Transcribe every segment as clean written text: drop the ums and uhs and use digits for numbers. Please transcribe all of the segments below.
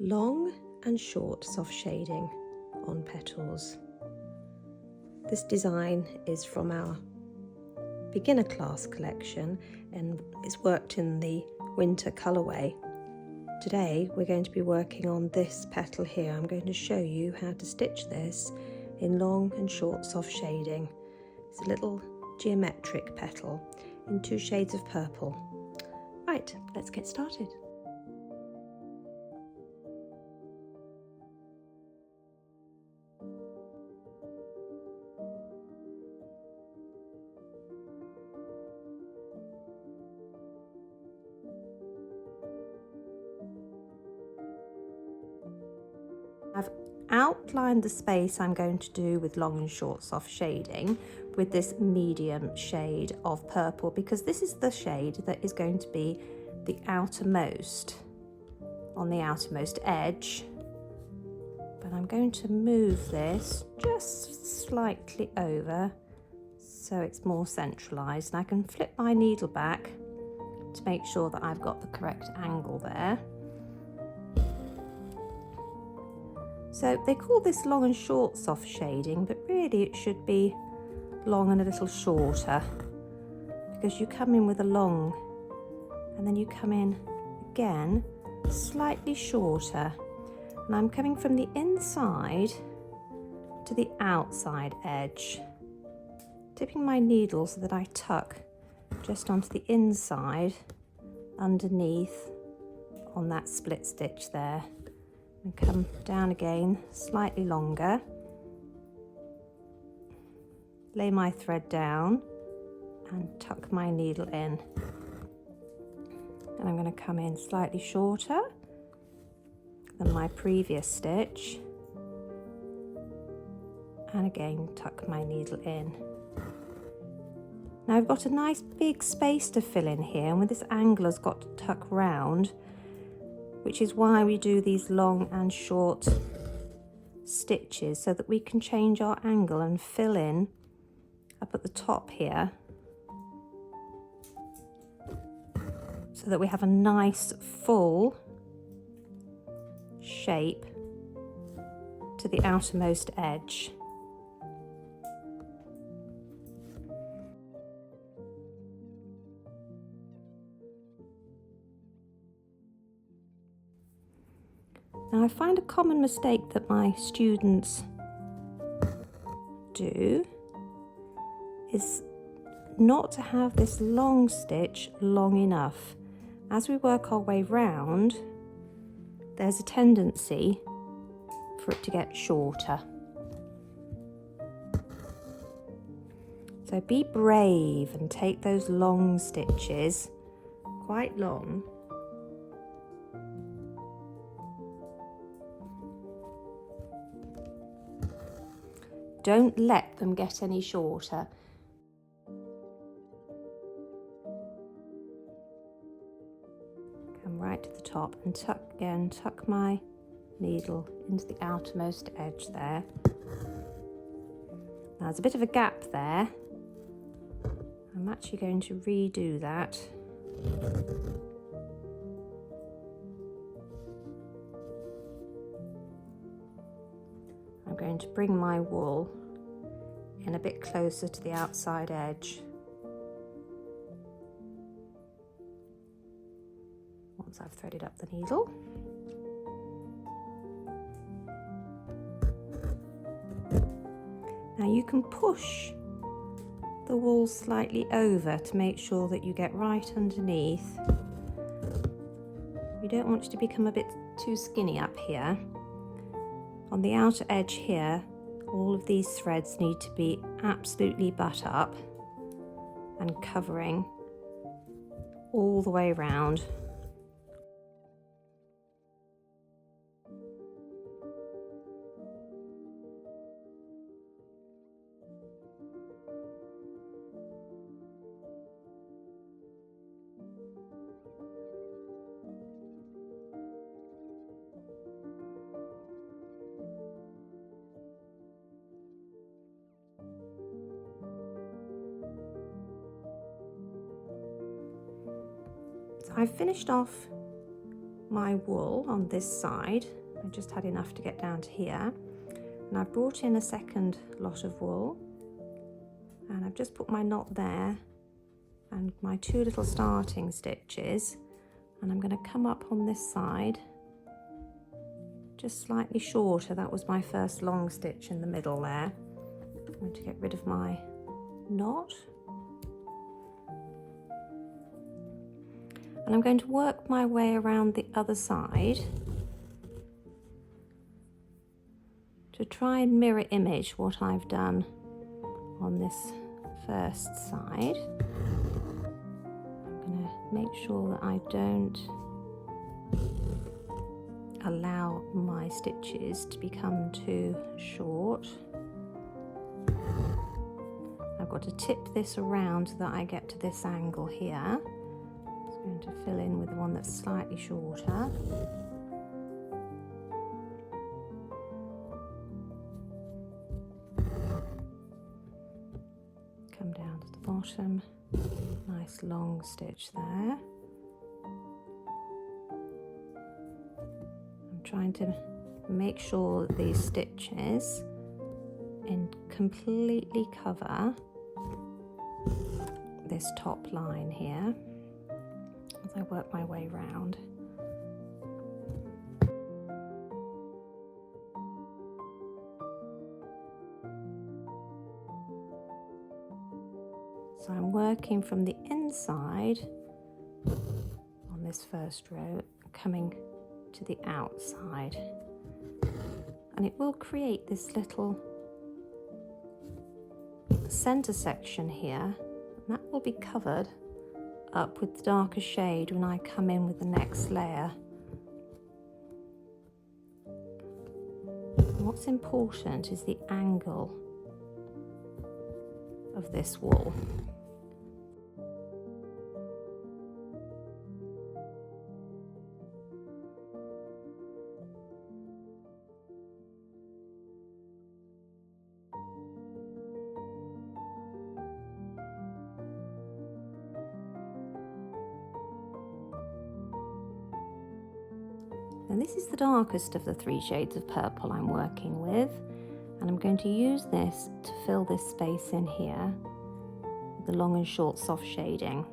Long and short soft shading on petals. This design is from our beginner class collection and it's worked in the winter colourway. Today we're going to be working on this petal here. I'm going to show you how to stitch this in long and short soft shading. It's a little geometric petal in 2 shades of purple. Right, let's get started. I've outlined the space I'm going to do with long and short soft shading with this medium shade of purple, because this is the shade that is going to be the outermost, on the outermost edge. But I'm going to move this just slightly over so it's more centralized, and I can flip my needle back to make sure that I've got the correct angle there. So they call this long and short soft shading, but really it should be long and a little shorter, because you come in with a long and then you come in again slightly shorter. And I'm coming from the inside to the outside edge, dipping my needle so that I tuck just onto the inside underneath on that split stitch there. And come down again slightly longer, lay my thread down and tuck my needle in, and I'm going to come in slightly shorter than my previous stitch, and again tuck my needle in. Now I've got a nice big space to fill in here, and with this angle has got to tuck round, which is why we do these long and short stitches, so that we can change our angle and fill in up at the top here, so that we have a nice full shape to the outermost edge. Now I find a common mistake that my students do is not to have this long stitch long enough. As we work our way round, there's a tendency for it to get shorter. So be brave and take those long stitches, quite long. Don't let them get any shorter. Come right to the top and tuck my needle into the outermost edge there. Now there's a bit of a gap there. I'm actually going to redo that. I'm going to bring my wool in a bit closer to the outside edge. Once I've threaded up the needle. Now you can push the wool slightly over to make sure that you get right underneath. You don't want it to become a bit too skinny up here. On the outer edge here, all of these threads need to be absolutely butt up and covering all the way around. So I've finished off my wool on this side. I just had enough to get down to here. And I've brought in a second lot of wool. And I've just put my knot there and my 2 little starting stitches. And I'm going to come up on this side, just slightly shorter. That was my first long stitch in the middle there. I'm going to get rid of my knot. And I'm going to work my way around the other side to try and mirror image what I've done on this first side. I'm going to make sure that I don't allow my stitches to become too short. I've got to tip this around so that I get to this angle here. I'm going to fill in with the one that's slightly shorter. Come down to the bottom, nice long stitch there. I'm trying to make sure that these stitches completely cover this top line here as I work my way round. So I'm working from the inside on this first row, coming to the outside, and it will create this little center section here, and that will be covered up with the darker shade when I come in with the next layer. And what's important is the angle of this wool. And this is the darkest of the 3 shades of purple I'm working with, and I'm going to use this to fill this space in here with the long and short soft shading.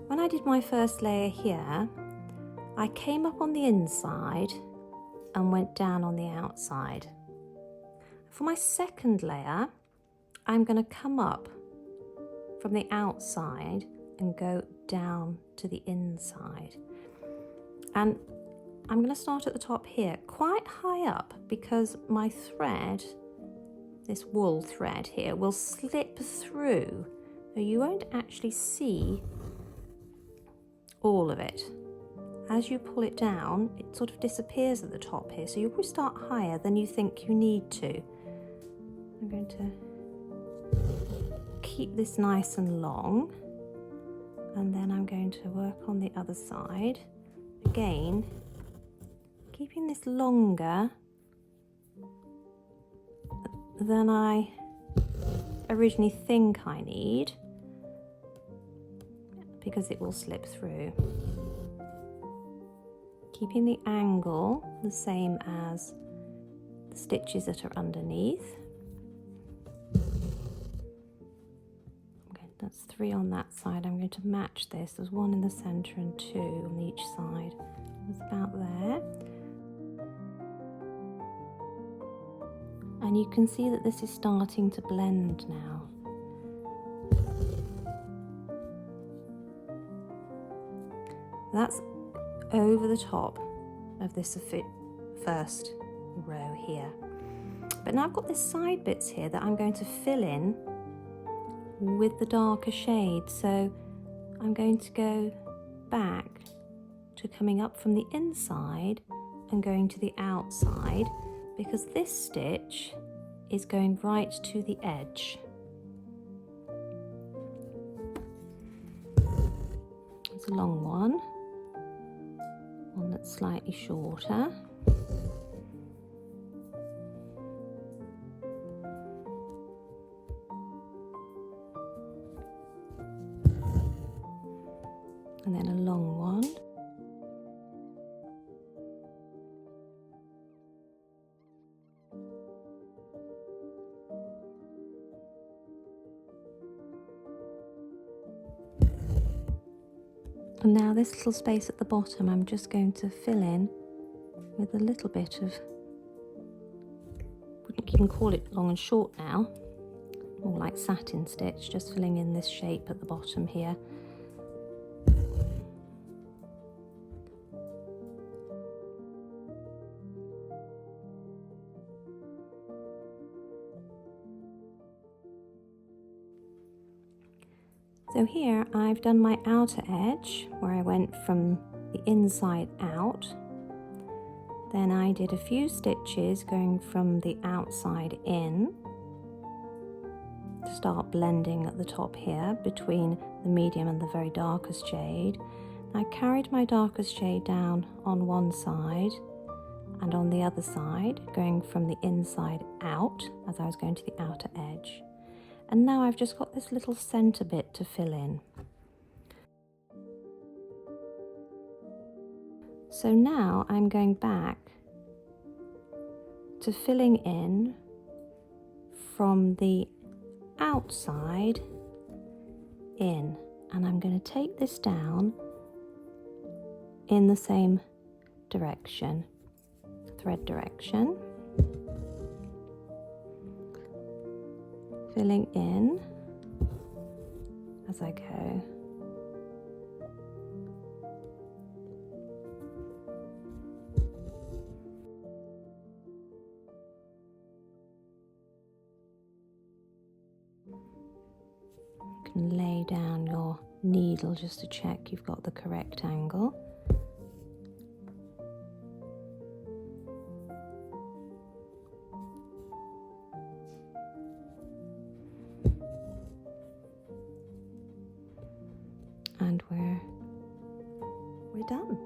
When I did my first layer here, I came up on the inside and went down on the outside. For my second layer, I'm going to come up from the outside and go down to the inside. And I'm going to start at the top here, quite high up, because my thread, this wool thread here, will slip through, so you won't actually see all of it. As you pull it down, it sort of disappears at the top here, so you will start higher than you think you need to. I'm going to keep this nice and long, and then I'm going to work on the other side. Again, keeping this longer than I originally think I need, because it will slip through. Keeping the angle the same as the stitches that are underneath. Okay, that's 3 on that side. I'm going to match this. There's 1 in the center and 2 on each side. It's about there. And you can see that this is starting to blend now. That's over the top of this first row here. But now I've got this side bits here that I'm going to fill in with the darker shade. So I'm going to go back to coming up from the inside and going to the outside, because this stitch is going right to the edge. It's a long one that's slightly shorter. And then a long one. And now this little space at the bottom I'm just going to fill in with a little bit of, wouldn't even call it long and short now, more like satin stitch, just filling in this shape at the bottom here. So here I've done my outer edge where I went from the inside out. Then I did a few stitches going from the outside in to start blending at the top here between the medium and the very darkest shade. I carried my darkest shade down on one side and on the other side, going from the inside out as I was going to the outer edge. And now I've just got this little center bit to fill in. So now I'm going back to filling in from the outside in, and I'm going to take this down in the same direction, thread direction. Filling in as I go. You can lay down your needle just to check you've got the correct angle. And we're done.